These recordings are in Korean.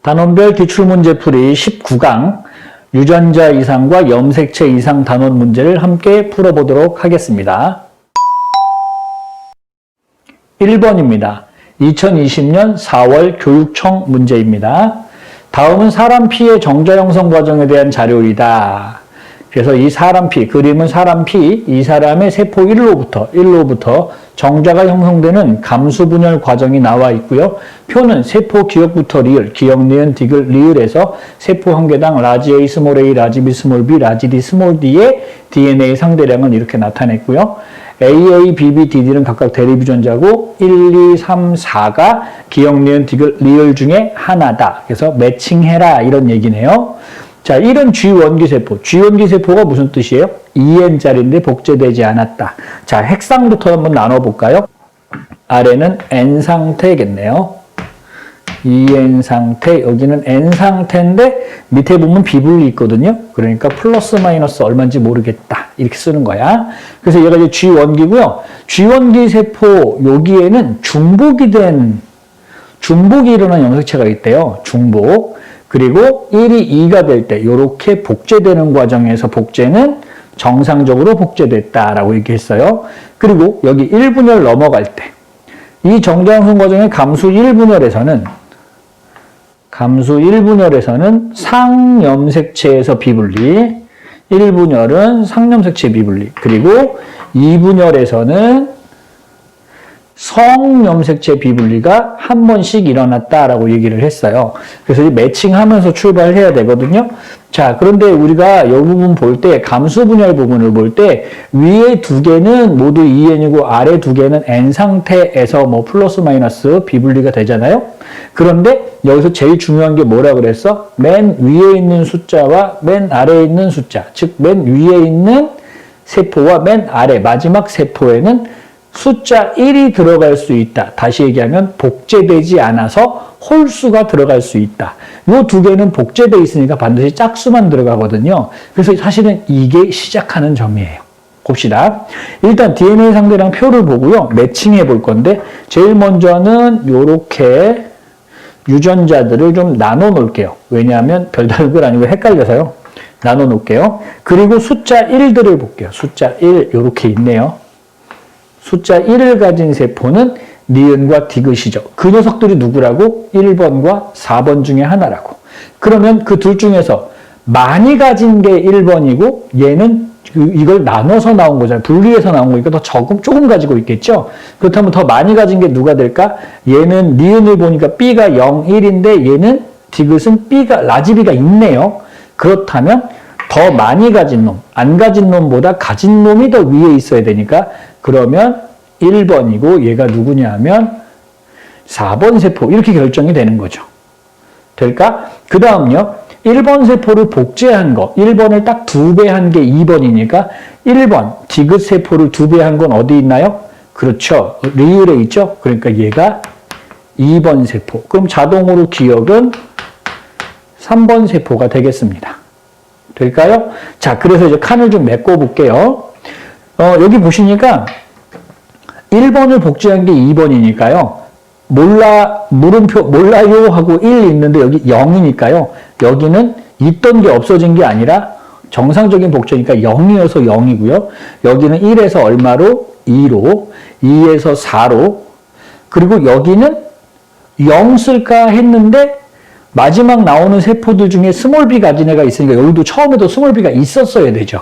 단원별 기출문제풀이 19강 유전자 이상과 염색체 이상 단원 문제를 함께 풀어보도록 하겠습니다. 1번입니다. 2020년 4월 교육청 문제입니다. 다음은 사람 피의 정자 형성 과정에 대한 자료이다. 그래서 이 사람 피, 그림은 사람 피, 이 사람의 세포 1로부터 정자가 형성되는 감수 분열 과정이 나와 있고요. 표는 세포 기억부터 리을, 기억, 니은, 디귿, 리을에서 세포 한 개당 라지 A, 스몰 a, 라지 B, 스몰 b, 라지 D, 스몰 d의 DNA 상대량은 이렇게 나타냈고요. AA, BB, DD는 각각 대립 유전자고 1, 2, 3, 4가 기억, 니은, 디귿, 리을 중에 하나다. 그래서 매칭해라 이런 얘기네요. 자, 이런 G원기세포. G원기세포가 무슨 뜻이에요? EN자리인데 복제되지 않았다. 자, 핵상부터 한번 나눠볼까요? 아래는 N상태겠네요. EN 상태, 여기는 N상태인데 밑에 보면 비분리 있거든요. 그러니까 플러스 마이너스 얼마인지 모르겠다. 이렇게 쓰는 거야. 그래서 얘가 이제 G원기고요. G원기세포 여기에는 중복이 일어난 염색체가 있대요. 중복. 그리고 1이 2가 될 때 이렇게 복제되는 과정에서 복제는 정상적으로 복제됐다라고 얘기했어요. 그리고 여기 1분열 넘어갈 때 이 정자 형성 과정의 감수 1분열에서는 상염색체에서 비분리, 1분열은 상염색체 비분리, 그리고 2분열에서는 성염색체 비분리가 한 번씩 일어났다라고 얘기를 했어요. 그래서 이 매칭하면서 출발을 해야 되거든요. 자, 그런데 우리가 이 부분 볼 때, 감수 분열 부분을 볼 때, 위에 두 개는 모두 EN이고, 아래 두 개는 N 상태에서 뭐 플러스 마이너스 비분리가 되잖아요. 그런데 여기서 제일 중요한 게 뭐라 그랬어? 맨 위에 있는 숫자와 맨 아래에 있는 숫자, 즉, 맨 위에 있는 세포와 맨 아래, 마지막 세포에는 숫자 1이 들어갈 수 있다. 다시 얘기하면 복제되지 않아서 홀수가 들어갈 수 있다. 이 두 개는 복제되어 있으니까 반드시 짝수만 들어가거든요. 그래서 사실은 이게 시작하는 점이에요. 봅시다. 일단 DNA 상대량 표를 보고요. 매칭해 볼 건데 제일 먼저는 이렇게 유전자들을 좀 나눠 놓을게요. 왜냐하면 별다른 건 아니고 헷갈려서요. 나눠 놓을게요. 그리고 숫자 1들을 볼게요. 숫자 1 이렇게 있네요. 숫자 1을 가진 세포는 니은과 디귿이죠. 그 녀석들이 누구라고? 1번과 4번 중에 하나라고. 그러면 그 둘 중에서 많이 가진 게 1번이고 얘는 이걸 나눠서 나온 거잖아요. 분리해서 나온 거니까 더 조금 가지고 있겠죠. 그렇다면 더 많이 가진 게 누가 될까? 얘는 니은을 보니까 B가 0, 1인데 얘는 디귿은 B가 라지 B가 있네요. 그렇다면 더 많이 가진 놈, 안 가진 놈보다 가진 놈이 더 위에 있어야 되니까 그러면 1번이고 얘가 누구냐 하면 4번 세포 이렇게 결정이 되는 거죠. 될까? 그 다음요. 1번 세포를 복제한 거 1번을 딱 2배 한 게 2번이니까 1번 디귿 세포를 2배 한 건 어디 있나요? 그렇죠. 리을에 있죠. 그러니까 얘가 2번 세포. 그럼 자동으로 기억은 3번 세포가 되겠습니다. 될까요? 자, 그래서 이제 칸을 좀 메꿔 볼게요. 여기 보시니까 1번을 복제한 게 2번이니까요. 물음표, 몰라요 하고 1 있는데 여기 0이니까요. 여기는 있던 게 없어진 게 아니라 정상적인 복제니까 0이어서 0이고요. 여기는 1에서 얼마로? 2로, 2에서 4로, 그리고 여기는 0 쓸까 했는데 마지막 나오는 세포들 중에 스몰 b 가진 애가 있으니까 여기도 처음에도 스몰 b가 있었어야 되죠.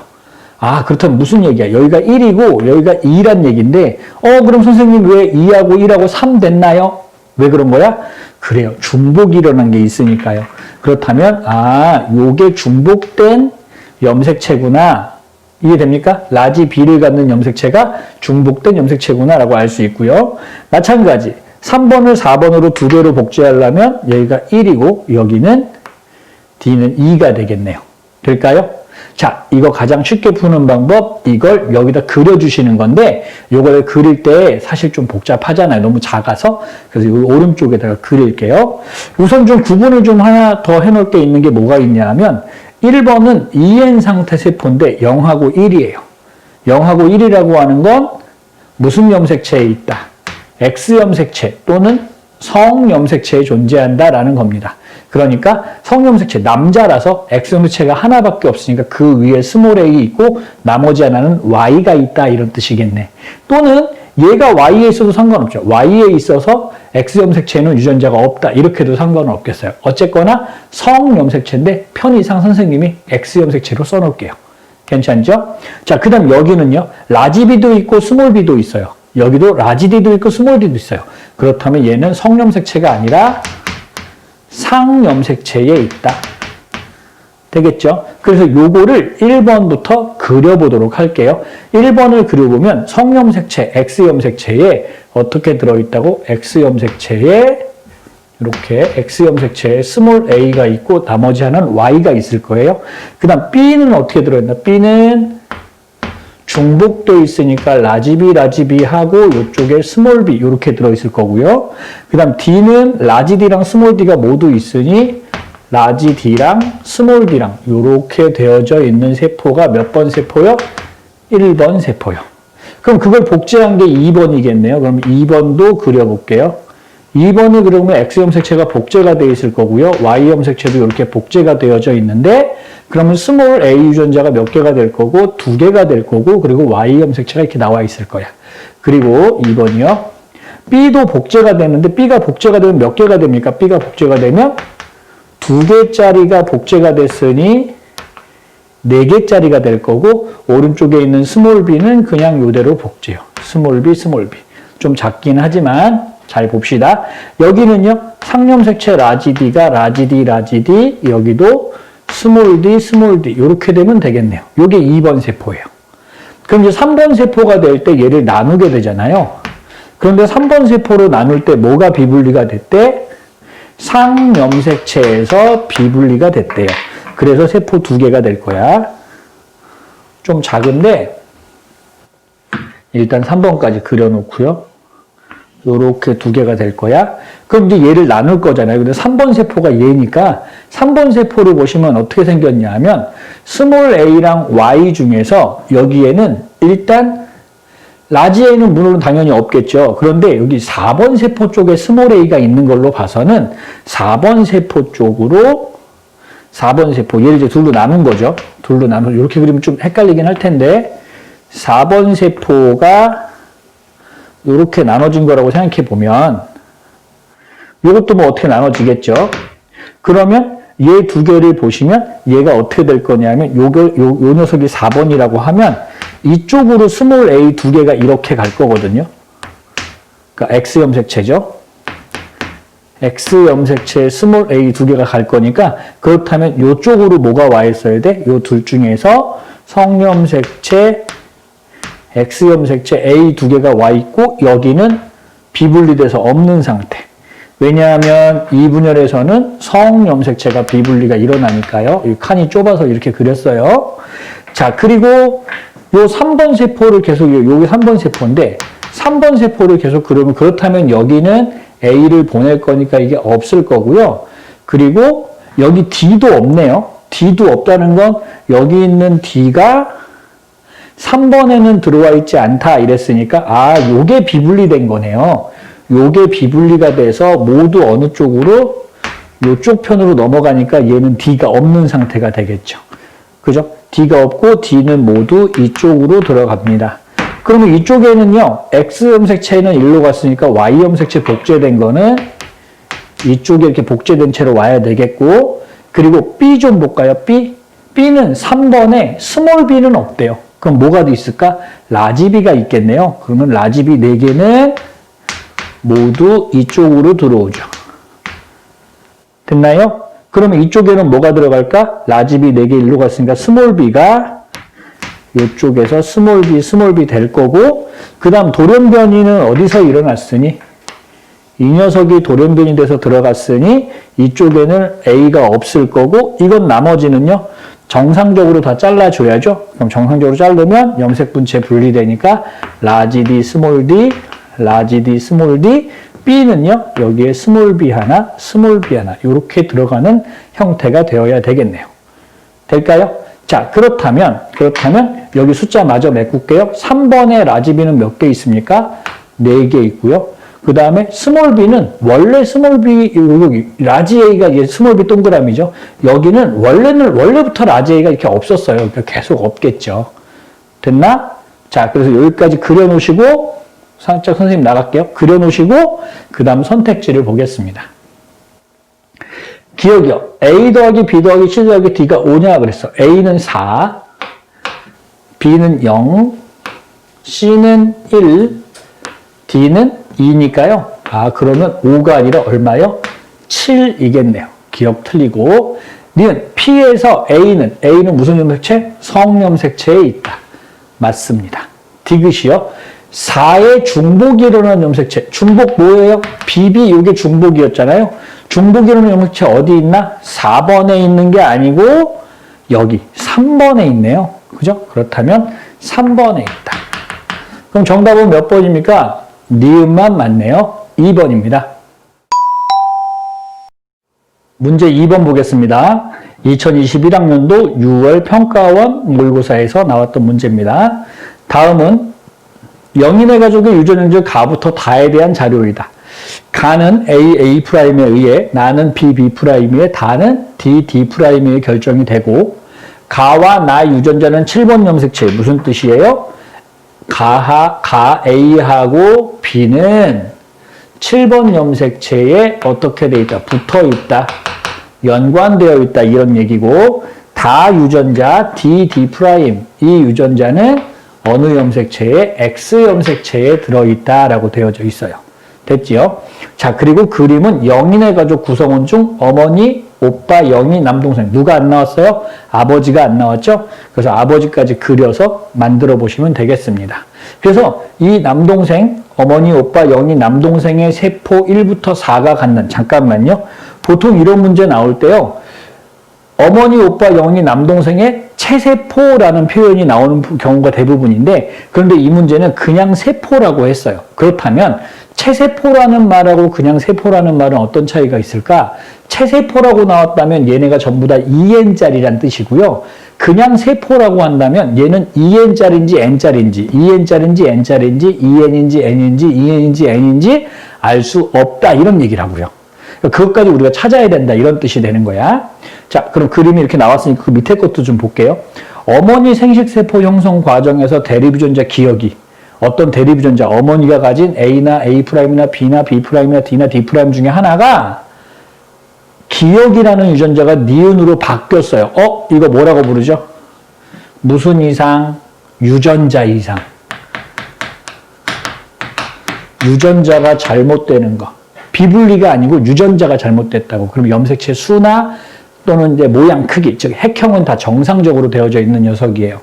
아, 그렇다면 무슨 얘기야? 여기가 1이고 여기가 2란 얘기인데 그럼 선생님 왜 2하고 1하고 3 됐나요? 왜 그런 거야? 그래요. 중복이 일어난 게 있으니까요. 그렇다면 요게 중복된 염색체구나. 이해됩니까? 라지 B를 갖는 염색체가 중복된 염색체구나 라고 알 수 있고요. 마찬가지 3번을 4번으로 2배로 복제하려면 여기가 1이고 여기는 D는 2가 되겠네요. 될까요? 자, 이거 가장 쉽게 푸는 방법, 이걸 여기다 그려주시는 건데, 요걸 그릴 때 사실 좀 복잡하잖아요. 너무 작아서. 그래서 이 오른쪽에다가 그릴게요. 우선 좀 구분을 좀 하나 더 해놓을 게 있는 게 뭐가 있냐 하면, 1번은 EN 상태 세포인데 0하고 1이에요. 0하고 1이라고 하는 건 무슨 염색체에 있다? X염색체 또는 성염색체에 존재한다라는 겁니다. 그러니까 성염색체, 남자라서 X염색체가 하나밖에 없으니까 그 위에 스몰 a 있고 나머지 하나는 Y가 있다 이런 뜻이겠네. 또는 얘가 Y에 있어도 상관없죠. Y에 있어서 X염색체는 유전자가 없다 이렇게도 상관은 없겠어요. 어쨌거나 성염색체인데 편의상 선생님이 X염색체로 써놓을게요. 괜찮죠? 자, 그 다음 여기는요. 라지 B도 있고 스몰 b도 있어요. 여기도 라지 D도 있고 스몰 d도 있어요. 그렇다면 얘는 성염색체가 아니라 상염색체에 있다. 되겠죠? 그래서 요거를 1번부터 그려보도록 할게요. 1번을 그려보면 성염색체, X염색체에 어떻게 들어있다고? X염색체에 이렇게 X염색체에 스몰 a가 있고 나머지 하나는 Y가 있을 거예요. 그 다음 B는 어떻게 들어있나? B는 중복도 있으니까 라지 B 하고 이쪽에 스몰 b 이렇게 들어있을 거고요. 그 다음 D는 라지 D랑 스몰 D가 모두 있으니 라지 D랑 스몰 D랑 이렇게 되어져 있는 세포가 몇 번 세포요? 1번 세포요. 그럼 그걸 복제한 게 2번이겠네요. 그럼 2번도 그려볼게요. 2번을 그려보면 X염색체가 복제가 되어 있을 거고요. Y염색체도 이렇게 복제가 되어져 있는데 그러면 스몰 a 유전자가 몇 개가 될 거고 2개가 될 거고 그리고 Y염색체가 이렇게 나와 있을 거야. 그리고 2번이요. B도 복제가 되는데 B가 복제가 되면 몇 개가 됩니까? B가 복제가 되면 2개짜리가 복제가 됐으니 4개짜리가 될 거고 오른쪽에 있는 스몰 b는 그냥 이대로 복제요. 스몰 b. 좀 작긴 하지만 잘 봅시다. 여기는요. 상염색체 라지 D가 라지 D 여기도 스몰 D 이렇게 되면 되겠네요. 이게 2번 세포예요. 그럼 이제 3번 세포가 될 때 얘를 나누게 되잖아요. 그런데 3번 세포로 나눌 때 뭐가 비분리가 됐대? 상염색체에서 비분리가 됐대요. 그래서 세포 2개가 될 거야. 좀 작은데 일단 3번까지 그려놓고요. 요렇게 2개가 될 거야. 그럼 이제 얘를 나눌 거잖아요. 근데 3번 세포가 얘니까 3번 세포를 보시면 어떻게 생겼냐 하면 스몰 a랑 y 중에서 여기에는 일단 라지 a는 물론 당연히 없겠죠. 그런데 여기 4번 세포 쪽에 스몰 a가 있는 걸로 봐서는 4번 세포 쪽으로 4번 세포 얘를 이제 둘로 나눈 거죠. 둘로 나눠 이렇게 그리면 좀 헷갈리긴 할 텐데 4번 세포가 이렇게 나눠진 거라고 생각해 보면 이것도 뭐 어떻게 나눠지겠죠. 그러면 얘 2개를 보시면 얘가 어떻게 될 거냐면 요 녀석이 4번이라고 하면 이쪽으로 스몰 a 2개가 이렇게 갈 거거든요. 그러니까 X염색체죠. X염색체 스몰 a 2개가 갈 거니까 그렇다면 이쪽으로 뭐가 와 있어야 돼? 요 둘 중에서 성염색체 X염색체 A 2개가 와 있고 여기는 비분리돼서 없는 상태. 왜냐하면 이 분열에서는 성염색체가 비분리가 일어나니까요. 이 칸이 좁아서 이렇게 그렸어요. 자, 그리고 요 3번 세포를 계속 요게 3번 세포인데 3번 세포를 계속 그리면 그렇다면 여기는 A를 보낼 거니까 이게 없을 거고요. 그리고 여기 D도 없네요. D도 없다는 건 여기 있는 D가 3번에는 들어와 있지 않다 이랬으니까 요게 비분리된 거네요. 요게 비분리가 돼서 모두 어느 쪽으로? 요쪽 편으로 넘어가니까 얘는 D가 없는 상태가 되겠죠. 그죠? D가 없고 D는 모두 이쪽으로 들어갑니다. 그러면 이쪽에는요. X염색체는 일로 갔으니까 Y염색체 복제된 거는 이쪽에 이렇게 복제된 채로 와야 되겠고 그리고 B 좀 볼까요? B는 3번에 스몰 b는 없대요. 그럼 뭐가 있을까? 라지 B가 있겠네요. 그러면 라지 B 4개는 모두 이쪽으로 들어오죠. 됐나요? 그러면 이쪽에는 뭐가 들어갈까? 라지 B 4개 일로 갔으니까 스몰 b가 이쪽에서 스몰 b 될 거고 그 다음 돌연변이는 어디서 일어났으니? 이 녀석이 돌연변이 돼서 들어갔으니 이쪽에는 A가 없을 거고 이건 나머지는요. 정상적으로 다 잘라줘야죠. 그럼 정상적으로 자르면 염색분체 분리되니까 라지 D, 스몰 d, 라지 D, 스몰 d, B는요. 여기에 스몰 b 하나, 스몰 b 하나 이렇게 들어가는 형태가 되어야 되겠네요. 될까요? 자, 그렇다면 여기 숫자 마저 메꿀게요. 3번에 라지 B는 몇 개 있습니까? 4개 있고요. 그 다음에 스몰 b는 원래 스몰 b, 라지 a가 이게 스몰 b 동그라미죠. 여기는 원래부터 라지 a가 이렇게 없었어요. 그러니까 계속 없겠죠. 됐나? 자, 그래서 여기까지 그려놓으시고, 살짝 선생님 나갈게요. 그려놓으시고, 그 다음 선택지를 보겠습니다. 기억이요. A 더하기 B 더하기 C 더하기 D가 5냐 그랬어. A는 4, B는 0, C는 1, D는 2니까요. 아, 그러면 5가 아니라 얼마요? 7이겠네요. 기억 틀리고. 니은 P에서 A는 무슨 염색체? 성염색체에 있다. 맞습니다. 디귿이요. 4의 중복이 일어나는 염색체. 중복 뭐예요? BB, 이게 중복이었잖아요. 중복이 일어나는 염색체 어디 있나? 4번에 있는 게 아니고 여기 3번에 있네요. 그죠? 그렇다면 3번에 있다. 그럼 정답은 몇 번입니까? 니은만 맞네요. 2번입니다. 문제 2번 보겠습니다. 2021학년도 6월 평가원 모의고사에서 나왔던 문제입니다. 다음은 영인의 가족의 유전연적 가부터 다에 대한 자료이다. 가는 A, A'에 의해, 나는 B, B'에 의해, 다는 D, D'에 의해 결정이 되고, 가와 나 유전자는 7번 염색체. 무슨 뜻이에요? 가 A하고 B는 7번 염색체에 어떻게 돼 있다? 붙어 있다. 연관되어 있다. 이런 얘기고, 다 유전자 D, D', 이 유전자는 어느 염색체에? X 염색체에 들어있다라고 되어져 있어요. 됐지요? 자, 그리고 그림은 영인의 가족 구성원 중 어머니, 오빠, 영희, 남동생. 누가 안 나왔어요? 아버지가 안 나왔죠? 그래서 아버지까지 그려서 만들어 보시면 되겠습니다. 그래서 이 남동생, 어머니, 오빠, 영희, 남동생의 세포 1부터 4가 갖는, 잠깐만요. 보통 이런 문제 나올 때요. 어머니, 오빠, 영희, 남동생의 체세포라는 표현이 나오는 경우가 대부분인데, 그런데 이 문제는 그냥 세포라고 했어요. 그렇다면 체세포라는 말하고 그냥 세포라는 말은 어떤 차이가 있을까? 체세포라고 나왔다면 얘네가 전부 다 2n짜리란 뜻이고요. 그냥 세포라고 한다면 얘는 2n짜리인지 n짜리인지, 2n짜리인지 n짜리인지, 2n인지 n인지, 2n인지 n인지 알 수 없다. 이런 얘기라고요. 그것까지 우리가 찾아야 된다. 이런 뜻이 되는 거야. 자, 그럼 그림이 이렇게 나왔으니까 그 밑에 것도 좀 볼게요. 어머니 생식세포 형성 과정에서 대립유전자 기억이 어떤 대립유전자, 어머니가 가진 A나 A'나 B나 B'나 D나 D' 중에 하나가 기억이라는 유전자가 니은으로 바뀌었어요. 이거 뭐라고 부르죠? 무슨 이상? 유전자 이상. 유전자가 잘못되는 거. 비분리가 아니고 유전자가 잘못됐다고. 그럼 염색체 수나 또는 이제 모양 크기, 즉 핵형은 다 정상적으로 되어져 있는 녀석이에요.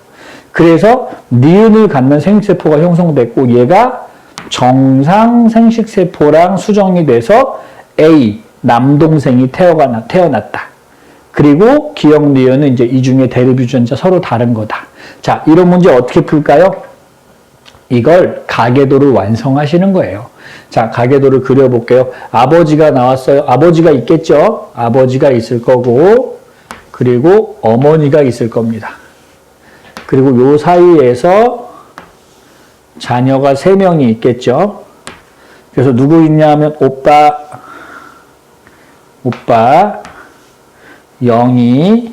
그래서 니은을 갖는 생식세포가 형성됐고 얘가 정상 생식세포랑 수정이 돼서 A, 남동생이 태어났다. 그리고 기억 니은은 이제 이 중에 대립 유전자 서로 다른 거다. 자, 이런 문제 어떻게 풀까요? 이걸 가계도를 완성하시는 거예요. 자, 가계도를 그려볼게요. 아버지가 나왔어요. 아버지가 있겠죠? 아버지가 있을 거고, 그리고 어머니가 있을 겁니다. 그리고 요 사이에서 자녀가 3명이 있겠죠? 그래서 누구 있냐면 오빠, 영희,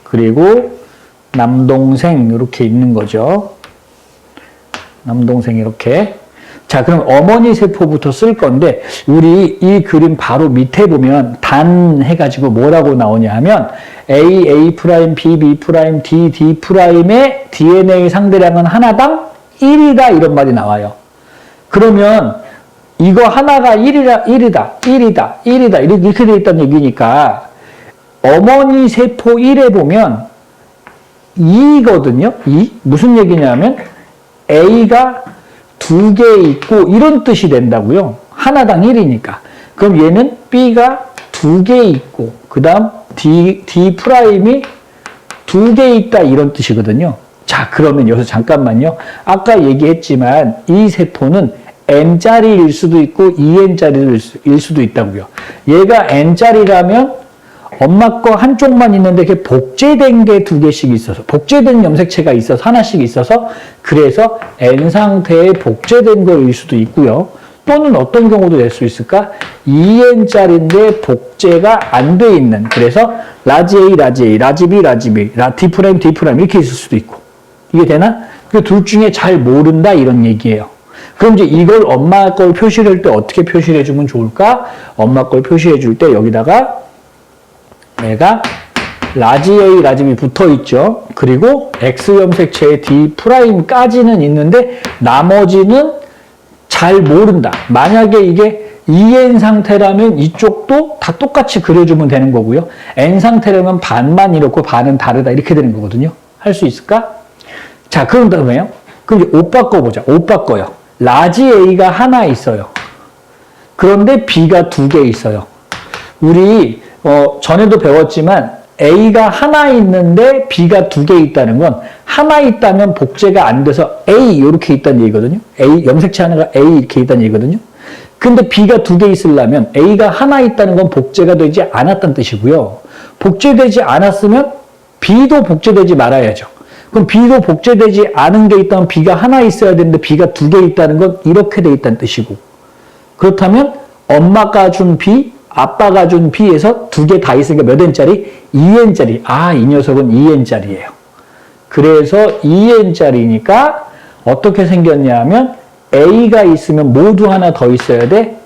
그리고 남동생 이렇게 있는 거죠. 남동생 이렇게. 자, 그럼 어머니 세포부터 쓸 건데 우리 이 그림 바로 밑에 보면 단 해가지고 뭐라고 나오냐 하면 A, B, B', D, D'의 DNA 상대량은 하나당 1이다 이런 말이 나와요. 그러면 이거 하나가 1이다 이렇게 돼 있다는 얘기니까 어머니 세포 1에 보면 2거든요. 2? 무슨 얘기냐면 A가 2개 있고 이런 뜻이 된다고요. 하나당 1이니까. 그럼 얘는 B가 2개 있고 그 다음 D'이 2개 있다 이런 뜻이거든요. 자, 그러면 여기서 잠깐만요. 아까 얘기했지만 이 세포는 N짜리일 수도 있고 2N짜리일 수도 있다고요. 얘가 N짜리라면 엄마 거 한쪽만 있는데 이렇게 복제된 게 2개씩 있어서 복제된 염색체가 있어서 하나씩 있어서 그래서 N 상태의 복제된 거일 수도 있고요. 또는 어떤 경우도 낼 수 있을까? 2n짜리인데 복제가 안 돼 있는. 그래서 라지 A, 라지 A, 라지 B, 라지 B, D 프라임, D 프라임 이렇게 있을 수도 있고. 이게 되나? 그 둘 중에 잘 모른다 이런 얘기예요. 그럼 이제 이걸 엄마 걸 표시를 할 때 어떻게 표시를 해주면 좋을까? 엄마 걸 표시해 줄 때 여기다가 내가 라지 A, 라지 B 붙어 있죠. 그리고 X 염색체의 D 프라임까지는 있는데 나머지는 잘 모른다. 만약에 이게 EN 상태라면 이쪽도 다 똑같이 그려주면 되는 거고요. N 상태라면 반만 이렇고 반은 다르다 이렇게 되는 거거든요. 할 수 있을까? 자, 그런 다음에요. 그럼 이제 오빠 거 보자. 오빠 거요. 라지 A가 하나 있어요. 그런데 B가 2개 있어요. 우리 전에도 배웠지만 A가 하나 있는데 B가 2개 있다는 건 하나 있다면 복제가 안 돼서 A 이렇게 있다는 얘기거든요. A 염색체 하나가 A 이렇게 있다는 얘기거든요. 근데 B가 2개 있으려면 A가 하나 있다는 건 복제가 되지 않았다는 뜻이고요. 복제되지 않았으면 B도 복제되지 말아야죠. 그럼 B도 복제되지 않은 게 있다면 B가 하나 있어야 되는데 B가 2개 있다는 건 이렇게 돼 있다는 뜻이고. 그렇다면 엄마가 준 B, 아빠가 준 B에서 2개 다 있으니까 몇 N짜리? 2N짜리. 아, 이 녀석은 2N짜리예요. 그래서 2N짜리니까 어떻게 생겼냐 하면 A가 있으면 모두 하나 더 있어야 돼.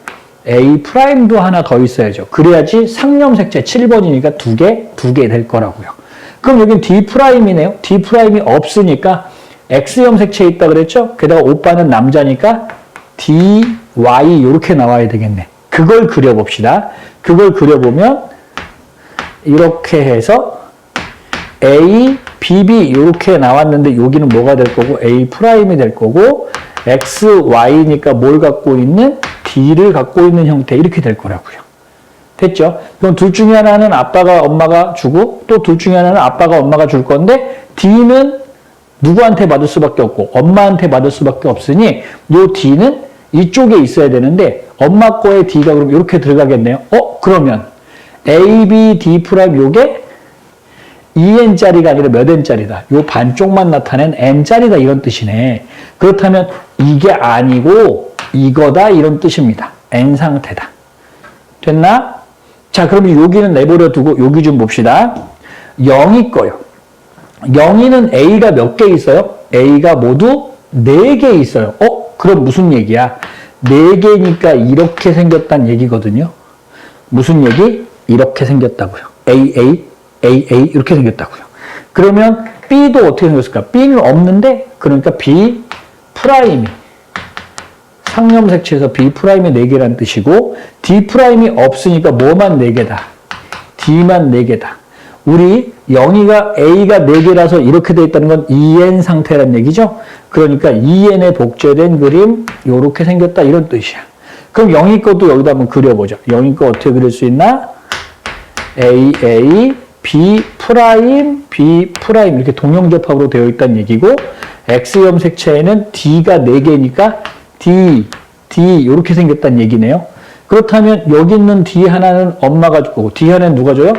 A 프라임도 하나 더 있어야죠. 그래야지 상염색체 7번이니까 2개 될 거라고요. 그럼 여긴 D 프라임이네요. D 프라임이 없으니까 X 염색체에 있다 그랬죠? 게다가 오빠는 남자니까 D, Y 이렇게 나와야 되겠네. 그걸 그려봅시다. 그걸 그려보면 이렇게 해서 A, BB 이렇게 나왔는데 여기는 뭐가 될 거고 A 프라임이 될 거고 X, Y니까 뭘 갖고 있는? D를 갖고 있는 형태 이렇게 될 거라고요. 됐죠? 그럼 둘 중에 하나는 아빠가 엄마가 주고 또 둘 중에 하나는 아빠가 엄마가 줄 건데 D는 누구한테 받을 수밖에 없고 엄마한테 받을 수밖에 없으니 요 D는 이쪽에 있어야 되는데 엄마 거에 D가 그럼 이렇게 들어가겠네요. 그러면 A, B, D 프라임 요게 2N짜리가 아니라 몇 N짜리다. 요 반쪽만 나타낸 N짜리다 이런 뜻이네. 그렇다면 이게 아니고 이거다 이런 뜻입니다. N 상태다. 됐나? 자, 그럼 여기는 내버려 두고 여기 좀 봅시다. 0이 거요. 0이는 A가 몇 개 있어요? A가 모두 4개 있어요. 그럼 무슨 얘기야? 4개니까 이렇게 생겼다는 얘기거든요. 무슨 얘기? 이렇게 생겼다고요. AA, AA 이렇게 생겼다고요. 그러면 B도 어떻게 생겼을까? B는 없는데 그러니까 B 프라임이 상염색체에서 B 프라임이 4개라는 뜻이고 D 프라임이 없으니까 뭐만 4개다? D만 4개다. 우리 영희가 A가 4개라서 이렇게 돼 있다는 건 2N 상태란 얘기죠. 그러니까 2N에 복제된 그림 이렇게 생겼다 이런 뜻이야. 그럼 영희 것도 여기다 한번 그려보자. 영희 거 어떻게 그릴 수 있나? AA, B 프라임, B 프라임 이렇게 동형접합으로 되어 있다는 얘기고 X 염색체에는 D가 4개니까 D 이렇게 생겼다는 얘기네요. 그렇다면 여기 있는 D 하나는 엄마가 줄 거고 D 하나는 누가 줘요?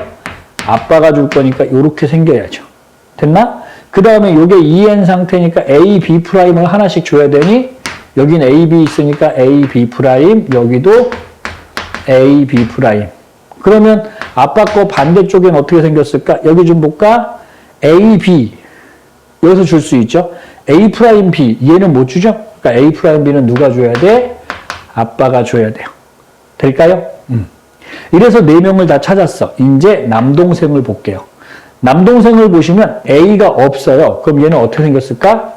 아빠가 줄 거니까 이렇게 생겨야죠. 됐나? 그 다음에 이게 2N 상태니까 A, B 프라임을 하나씩 줘야 되니 여긴 A, B 있으니까 A, B 프라임 여기도 A, B 프라임. 그러면 아빠 거 반대쪽엔 어떻게 생겼을까? 여기 좀 볼까? A, B 여기서 줄 수 있죠. A 프라임 B 얘는 못 주죠? 그러니까 A 프라임 B는 누가 줘야 돼? 아빠가 줘야 돼요. 될까요? 이래서 4명을 다 찾았어. 이제 남동생을 볼게요. 남동생을 보시면 A가 없어요. 그럼 얘는 어떻게 생겼을까?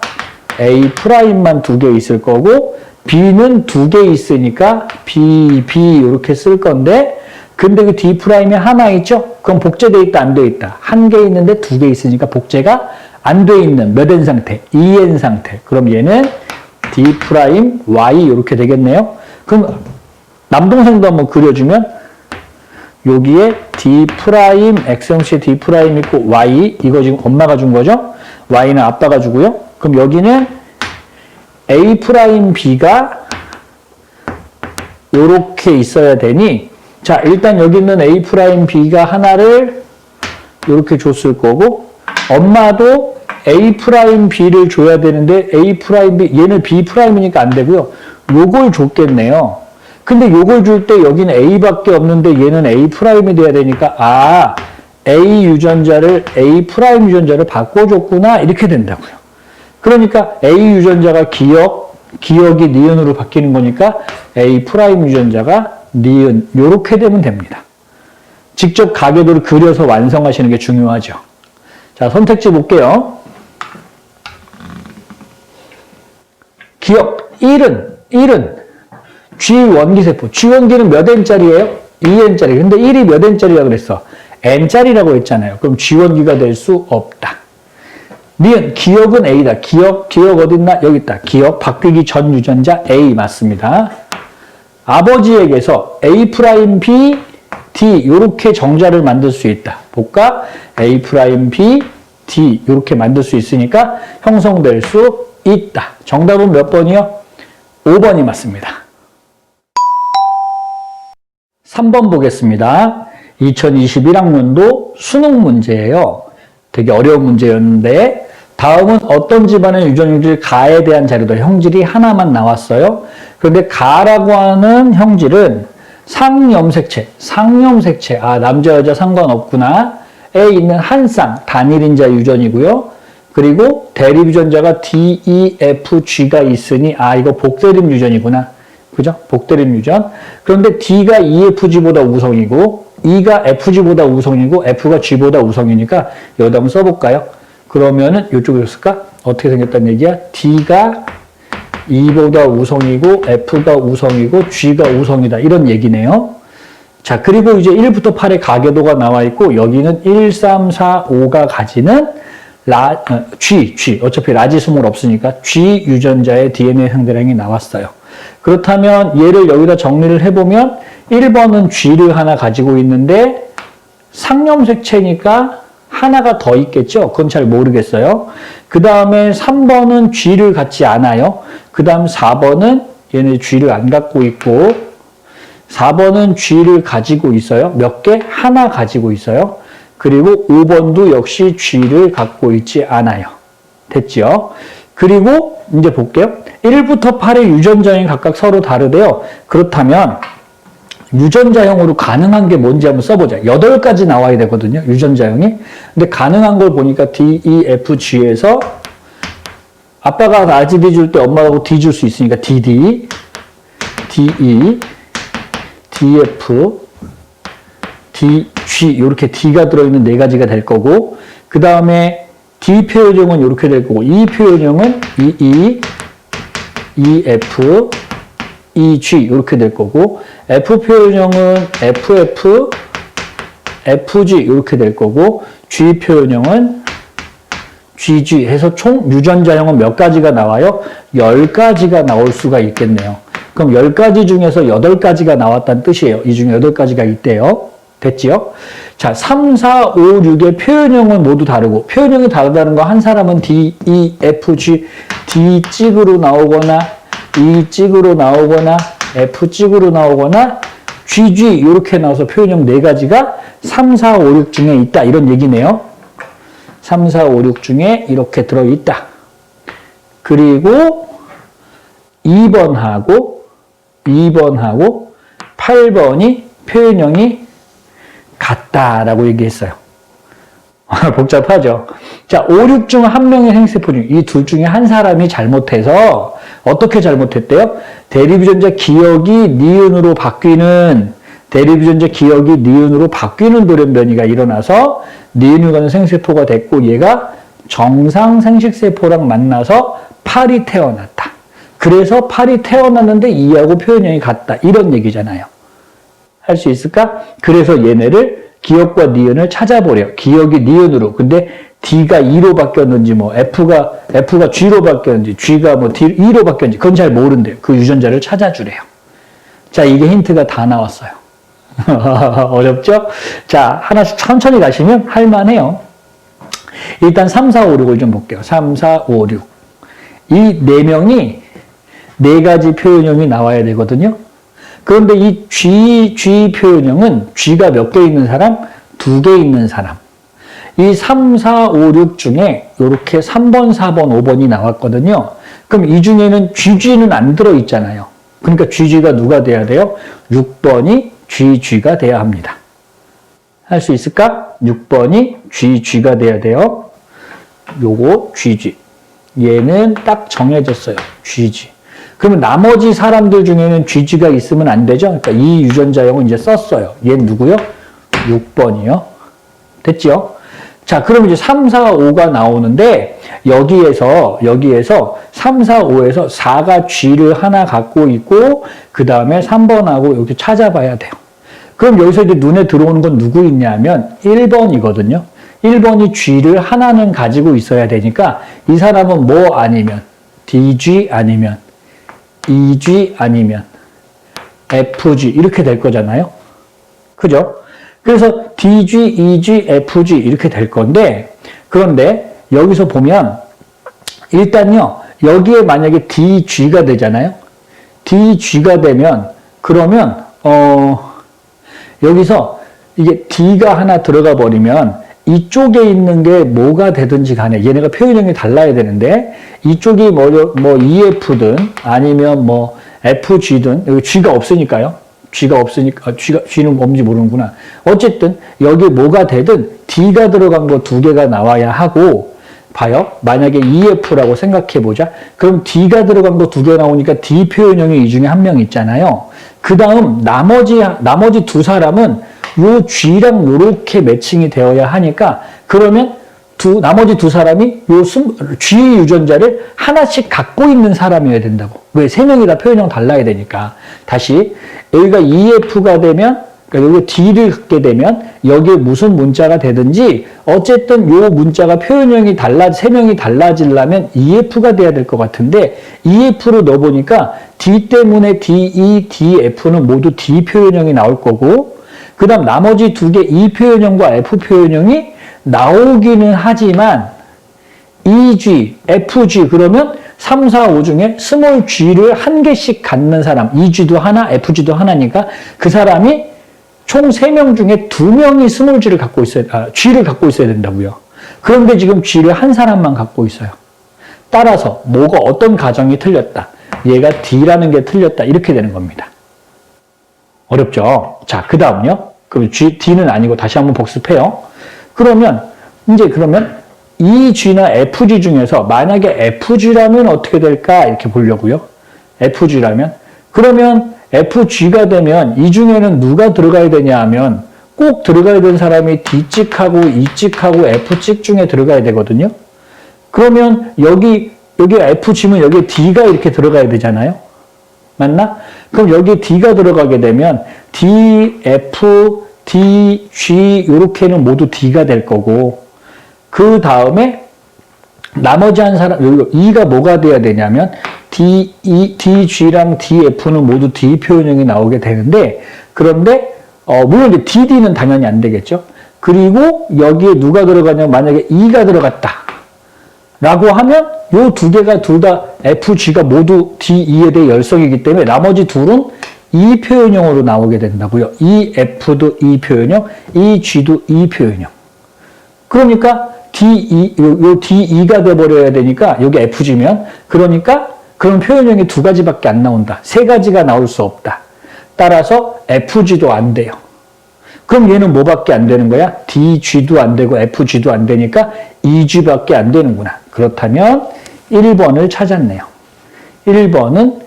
A 프라임만 2개 있을 거고 B는 2개 있으니까 B 이렇게 쓸 건데 근데 그 D 프라임이 하나 있죠? 그럼 복제돼 있다 안 돼 있다? 1개 있는데 2개 있으니까 복제가 안 돼 있는 몇 N 상태? 2N 상태. 그럼 얘는 D 프라임 Y 이렇게 되겠네요. 그럼 남동생도 한번 그려주면 여기에 D 프라임 X형식 D 프라임 있고 Y 이거 지금 엄마가 준 거죠? Y는 아빠가 주고요. 그럼 여기는 A 프라임 B가 이렇게 있어야 되니 자 일단 여기 있는 A 프라임 B가 하나를 이렇게 줬을 거고 엄마도 A 프라임 B를 줘야 되는데 A 프라임 B 얘는 B 프라임이니까 안 되고요. 요걸 줬겠네요. 근데 요걸 줄 때 여기는 A밖에 없는데 얘는 A'이 돼야 되니까 A 유전자를 A 프라임 유전자를 바꿔줬구나 이렇게 된다고요. 그러니까 A 유전자가 기억이 니은으로 바뀌는 거니까 A 프라임 유전자가 니은 요렇게 되면 됩니다. 직접 가계도를 그려서 완성하시는 게 중요하죠. 자, 선택지 볼게요. 기억 1은 G 원기세포. G원기는 몇 N짜리예요? 2N짜리. 근데 1이 몇 N짜리라고 그랬어? N짜리라고 했잖아요. 그럼 G원기가 될 수 없다. 니은 기억은 A다. 기억 어딨나? 여기 있다. 기억 바뀌기 전 유전자 A 맞습니다. 아버지에게서 A 프라임 B D 요렇게 정자를 만들 수 있다. 볼까? A 프라임 B D 요렇게 만들 수 있으니까 형성될 수 있다. 정답은 몇 번이요? 5번이 맞습니다. 3번 보겠습니다. 2021학년도 수능 문제예요. 되게 어려운 문제였는데 다음은 어떤 집안의 유전형질 가에 대한 자료도 형질이 하나만 나왔어요. 그런데 가라고 하는 형질은 상염색체, 남자 여자 상관없구나. 에 있는 한 쌍, 단일인자 유전이고요. 그리고 대립 유전자가 D, E, F, G가 있으니 이거 복대립 유전이구나. 그죠? 복대립 유전. 그런데 D가 EFG보다 우성이고 E가 FG보다 우성이고 F가 G보다 우성이니까 여기다 한번 써볼까요? 그러면은 이쪽에 쓸까? 어떻게 생겼다는 얘기야? D가 E보다 우성이고 F가 우성이고 G가 우성이다. 이런 얘기네요. 자, 그리고 이제 1부터 8의 가계도가 나와 있고 여기는 1, 3, 4, 5가 가지는 G. 어차피 라지스몰 없으니까 G 유전자의 DNA 상대량이 나왔어요. 그렇다면 얘를 여기다 정리를 해보면 1번은 G를 하나 가지고 있는데 상염색체니까 하나가 더 있겠죠? 그건 잘 모르겠어요. 그 다음에 3번은 G를 갖지 않아요. 그 다음 4번은 얘네 G를 안 갖고 있고 4번은 G를 가지고 있어요. 몇 개? 하나 가지고 있어요. 그리고 5번도 역시 G를 갖고 있지 않아요. 됐죠? 그리고 이제 볼게요. 1부터 8의 유전자형이 각각 서로 다르대요. 그렇다면 유전자형으로 가능한 게 뭔지 한번 써보자. 8가지 나와야 되거든요. 유전자형이. 근데 가능한 걸 보니까 D, E, F, G에서 아빠가 라지 D 줄 때 엄마하고 D 줄 수 있으니까 DD, DE, DF, DG 이렇게 D가 들어있는 4가지가 될 거고 그 다음에 D 표현형은 이렇게 될 거고 E 표현형은 EE, EF, EG 이렇게 될 거고 F 표현형은 FF, FG 이렇게 될 거고 G 표현형은 GG 해서 총 유전자형은 몇 가지가 나와요? 10가지가 나올 수가 있겠네요. 그럼 10가지 중에서 8가지가 나왔다는 뜻이에요. 이 중에 8가지가 있대요. 됐지요? 자, 3, 4, 5, 6의 표현형은 모두 다르고 표현형이 다르다는 거 한 사람은 D, E, F, G, D 찍으로 나오거나 E 찍으로 나오거나 F 찍으로 나오거나 GG 이렇게 나와서 표현형 4가지가 3, 4, 5, 6 중에 있다. 이런 얘기네요. 3, 4, 5, 6 중에 이렇게 들어있다. 그리고 2번하고 8번이 표현형이 같다라고 얘기했어요. 복잡하죠? 자, 5, 6 중 한 명의 생세포 중 이 둘 중에 한 사람이 잘못해서 어떻게 잘못했대요? 대립유전자 기억이 니은으로 바뀌는 돌연변이가 일어나서 니은을 가는 생세포가 됐고 얘가 정상 생식세포랑 만나서 팔이 태어났다. 그래서 팔이 태어났는데 이하고 표현형이 같다. 이런 얘기잖아요. 할 수 있을까? 그래서 얘네를 기억과 니은을 찾아보래요. 기억이 니은으로. 근데 D가 E로 바뀌었는지 F가 G로 바뀌었는지 G가 E로 바뀌었는지 그건 잘 모른대요. 그 유전자를 찾아주래요. 자, 이게 힌트가 다 나왔어요. 어렵죠? 자, 하나씩 천천히 가시면 할만해요. 일단 3, 4, 5, 6을 좀 볼게요. 3, 4, 5, 6. 이 4명이 4가지 표현형이 나와야 되거든요. 그런데 이 G 표현형은 G가 몇 개 있는 사람? 2개 있는 사람. 이 3, 4, 5, 6 중에 이렇게 3번, 4번, 5번이 나왔거든요. 그럼 이 중에는 GG는 안 들어있잖아요. 그러니까 GG가 누가 돼야 돼요? 6번이 GG가 돼야 합니다. 할 수 있을까? 6번이 GG가 돼야 돼요. 요거 GG. 얘는 딱 정해졌어요. GG. 그러면 나머지 사람들 중에는 GG가 있으면 안 되죠? 그러니까 이 유전자형은 이제 썼어요. 얘는 누구요? 6번이요. 됐죠? 자, 그럼 이제 3, 4, 5가 나오는데 여기에서 3, 4, 5에서 4가 G를 하나 갖고 있고 그 다음에 3번하고 이렇게 찾아봐야 돼요. 그럼 여기서 이제 눈에 들어오는 건 누구 있냐면 1번이거든요. 1번이 G를 하나는 가지고 있어야 되니까 이 사람은 뭐 아니면 DG 아니면 EG 아니면 FG 이렇게 될 거잖아요. 그죠? 그래서 DG, EG, FG 이렇게 될 건데 그런데 여기서 보면 일단요. 여기에 만약에 DG가 되잖아요. DG가 되면 그러면 여기서 이게 D가 하나 들어가 버리면 이쪽에 있는 게 뭐가 되든지 간에 얘네가 표현형이 달라야 되는데 이쪽이 뭐 EF든 아니면 뭐 FG든 여기 G가 없으니까요. G는 뭔지 모르는구나. 어쨌든 여기 뭐가 되든 D가 들어간 거 두 개가 나와야 하고 봐요. 만약에 EF라고 생각해 보자. 그럼 D가 들어간 거 두 개 나오니까 D 표현형이 이 중에 한 명 있잖아요. 그 다음 나머지 두 사람은 요 G랑 요렇게 매칭이 되어야 하니까 그러면 나머지 두 사람이 요 G 유전자를 하나씩 갖고 있는 사람이어야 된다고. 왜? 세 명이 다 표현형 달라야 되니까. 다시 여기가 EF가 되면 그러니까 여기 D를 갖게 되면 여기에 무슨 문자가 되든지 어쨌든 요 문자가 표현형이 세 명이 달라지려면 EF가 돼야 될 것 같은데 EF로 넣어보니까 D 때문에 DE, DF는 모두 D 표현형이 나올 거고 그 다음 나머지 두 개 E 표현형과 F 표현형이 나오기는 하지만 EG, FG 그러면 3, 4, 5 중에 스몰 g를 한 개씩 갖는 사람 EG도 하나, FG도 하나니까 그 사람이 총 3명 중에 2명이 스몰 G를 갖고 G를 갖고 있어야 된다고요. 그런데 지금 G를 한 사람만 갖고 있어요. 따라서 뭐가 어떤 가정이 틀렸다. 얘가 D라는 게 틀렸다. 이렇게 되는 겁니다. 어렵죠? 자, 그 다음요. 그럼 D는 아니고 다시 한번 복습해요. 그러면 이 G나 FG 중에서 만약에 FG라면 어떻게 될까? 이렇게 보려고요. FG라면. 그러면 FG가 되면 이 중에는 누가 들어가야 되냐 하면 꼭 들어가야 되는 사람이 D찍하고 E찍하고 F찍 중에 들어가야 되거든요. 그러면 여기 FG면 여기에 D가 이렇게 들어가야 되잖아요. 맞나? 그럼 여기에 D가 들어가게 되면 D, F, D, G 요렇게는 모두 D가 될 거고 그 다음에 나머지 한 사람 E가 뭐가 돼야 되냐면 DG랑 DF는 모두 D 표현형이 나오게 되는데 그런데 물론 이제 DD는 당연히 안 되겠죠. 그리고 여기에 누가 들어가냐면 만약에 E가 들어갔다 라고 하면 요 두 개가 둘 다 FG가 모두 DE에 대해 열성이기 때문에 나머지 둘은 E 표현형으로 나오게 된다고요. EF도 E 표현형, EG도 E 표현형. 그러니까 DE가 돼버려야 되니까 여기 FG면 그러니까 그런 표현형이 2가지밖에 안 나온다. 3가지가 나올 수 없다. 따라서 FG도 안 돼요. 그럼 얘는 뭐밖에 안 되는 거야? DG도 안 되고 FG도 안 되니까 EG밖에 안 되는구나. 그렇다면 1번을 찾았네요. 1번은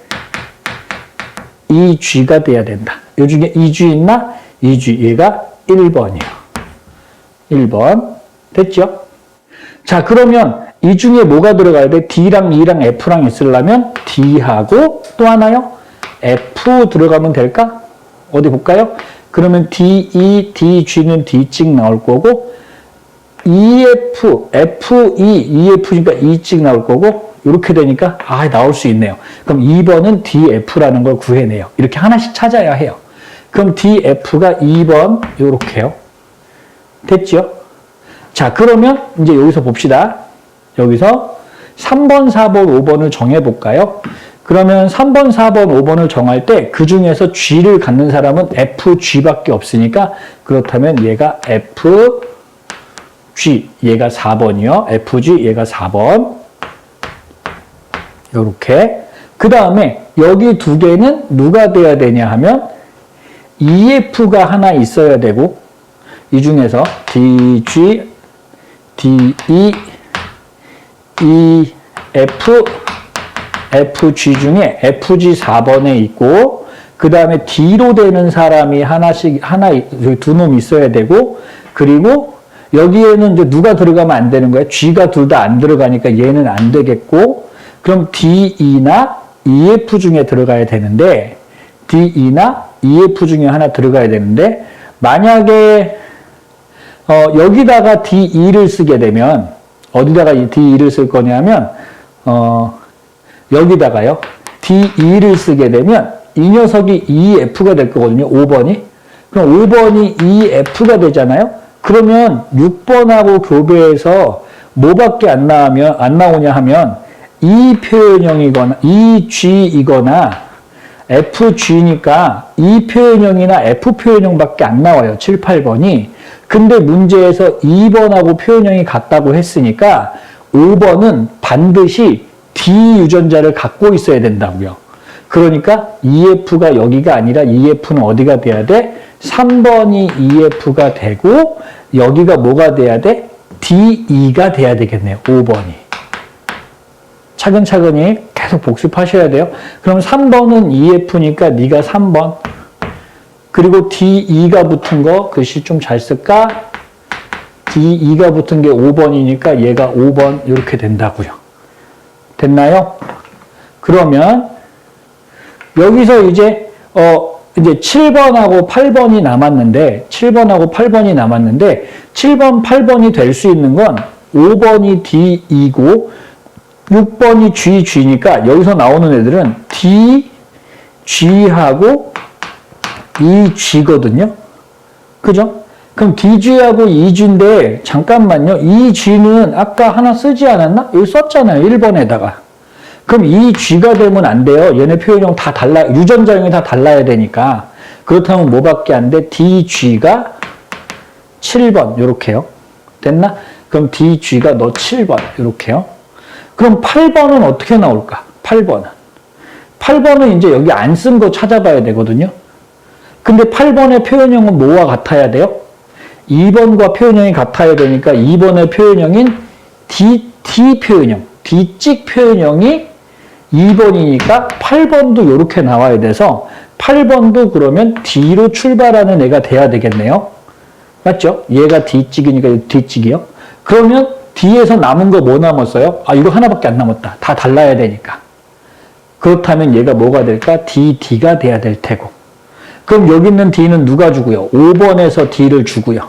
EG가 돼야 된다. 이 중에 EG 있나? EG 얘가 1번이요. 1번 됐죠? 자 그러면 이 중에 뭐가 들어가야 돼? D랑 E랑 F랑 있으려면 D하고 또 하나요? F 들어가면 될까? 어디 볼까요? 그러면 DE, DG는 D찍 나올 거고 EF, FE, EF니까 E찍 나올 거고 이렇게 되니까 나올 수 있네요. 그럼 2번은 DF라는 걸 구해내요. 이렇게 하나씩 찾아야 해요. 그럼 DF가 2번 이렇게요. 됐죠? 자 그러면 이제 여기서 봅시다. 여기서 3번, 4번, 5번을 정해볼까요? 그러면 3번, 4번, 5번을 정할 때 그 중에서 G를 갖는 사람은 FG밖에 없으니까 그렇다면 얘가 FG, 얘가 4번이요. FG, 얘가 4번. 요렇게. 그 다음에 여기 두 개는 누가 돼야 되냐 하면 EF가 하나 있어야 되고 이 중에서 DG, DE, EF, FG 중에 FG 4번에 있고 그 다음에 D로 되는 사람이 두 놈 있어야 되고 그리고 여기에는 이제 누가 들어가면 안 되는 거야? G가 둘 다 안 들어가니까 얘는 안 되겠고 그럼 DE나 EF 중에 들어가야 되는데 DE나 EF 중에 하나 들어가야 되는데 만약에 여기다가 DE를 쓰게 되면 어디다가 이 DE를 쓸 거냐면 여기다가요 DE를 쓰게 되면 이 녀석이 EF가 될 거거든요. 5번이. 그럼 5번이 EF가 되잖아요. 그러면 6번하고 교배해서 뭐밖에 안 나오냐 하면 이 표현형이거나 EG이거나 FG니까 이 표현형이나 F 표현형밖에 안 나와요. 7, 8번이. 근데 문제에서 2번하고 표현형이 같다고 했으니까 5번은 반드시 D 유전자를 갖고 있어야 된다고요. 그러니까 EF가 여기가 아니라 EF는 어디가 돼야 돼? 3번이 EF가 되고 여기가 뭐가 돼야 돼? DE가 돼야 되겠네요. 5번이. 차근차근히 계속 복습하셔야 돼요. 그럼 3번은 EF니까 네가 3번. 그리고 DE가 붙은 거 글씨 좀 잘 쓸까? DE가 붙은 게 5번이니까 얘가 5번 이렇게 된다고요. 됐나요? 그러면 여기서 이제 7번하고 8번이 남았는데 7번하고 8번이 남았는데 7번, 8번이 될 수 있는 건 5번이 DE고 6번이 GG니까 여기서 나오는 애들은 D, G하고 EG거든요. 그죠? 그럼 DG하고 EG인데 잠깐만요. EG는 아까 하나 쓰지 않았나? 여기 썼잖아요. 1번에다가. 그럼 EG가 되면 안 돼요. 얘네 표현형 다 달라, 유전자형이 다 달라야 되니까. 그렇다면 뭐밖에 안 돼? DG가 7번 요렇게요. 됐나? 그럼 DG가 너 7번 요렇게요. 그럼 8번은 어떻게 나올까? 8번은 이제 여기 안 쓴 거 찾아봐야 되거든요. 근데 8번의 표현형은 뭐와 같아야 돼요? 2번과 표현형이 같아야 되니까 2번의 표현형인 D 표현형, D찍 표현형이 2번이니까 8번도 이렇게 나와야 돼서 8번도 그러면 D로 출발하는 애가 돼야 되겠네요. 맞죠? 얘가 D찍이니까 D찍이요. 그러면 D에서 남은 거 뭐 남았어요? 아, 이거 하나밖에 안 남았다. 다 달라야 되니까. 그렇다면 얘가 뭐가 될까? D가 돼야 될 테고. 그럼 여기 있는 D는 누가 주고요? 5번에서 D를 주고요.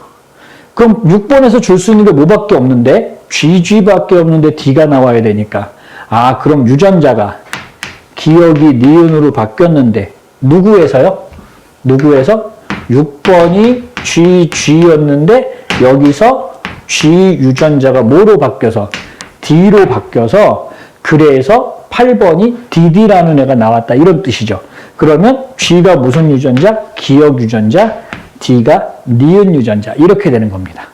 그럼 6번에서 줄 수 있는 게 뭐밖에 없는데? GG밖에 없는데 D가 나와야 되니까. 아, 그럼 유전자가 기억이 니은으로 바뀌었는데 누구에서요? 누구에서? 6번이 GG였는데 여기서 G 유전자가 뭐로 바뀌어서? D로 바뀌어서 그래서 8번이 DD라는 애가 나왔다. 이런 뜻이죠. 그러면 G가 무슨 유전자? 기억 유전자, D가 니은 유전자. 이렇게 되는 겁니다.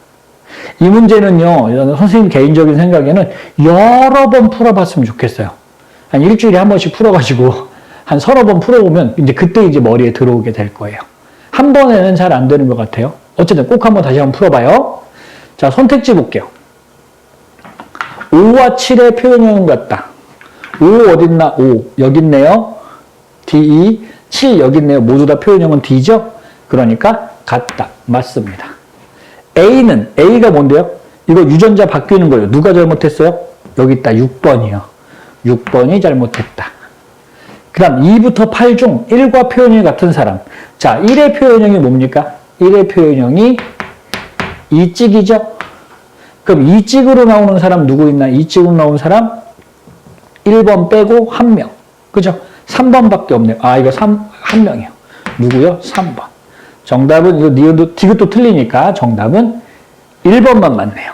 이 문제는요, 선생님 개인적인 생각에는 여러 번 풀어봤으면 좋겠어요. 한 일주일에 한 번씩 풀어가지고 한 서너 번 풀어보면 이제 그때 이제 머리에 들어오게 될 거예요. 한 번에는 잘 안 되는 것 같아요. 어쨌든 꼭 한번 다시 한번 풀어봐요. 자, 선택지 볼게요. 5와 7의 표현형은 같다. 5 어딨나? 5. 여기 있네요. DE. 7 여기 있네요. 모두 다 표현형은 D죠? 그러니까 같다. 맞습니다. A가 뭔데요? 이거 유전자 바뀌는 거예요. 누가 잘못했어요? 여기 있다. 6번이요. 6번이 잘못했다. 그 다음 2부터 8 중 1과 표현형이 같은 사람. 자, 1의 표현형이 뭡니까? 1의 표현형이 이찍이죠? 그럼 이찍으로 나오는 사람 누구 있나? 이찍으로 나오는 사람 1번 빼고 1명. 그죠? 3번밖에 없네요. 아, 이거 1명이요. 누구요? 3번. 정답은, 이거 니은도, 디귿도 틀리니까 정답은 1번만 맞네요.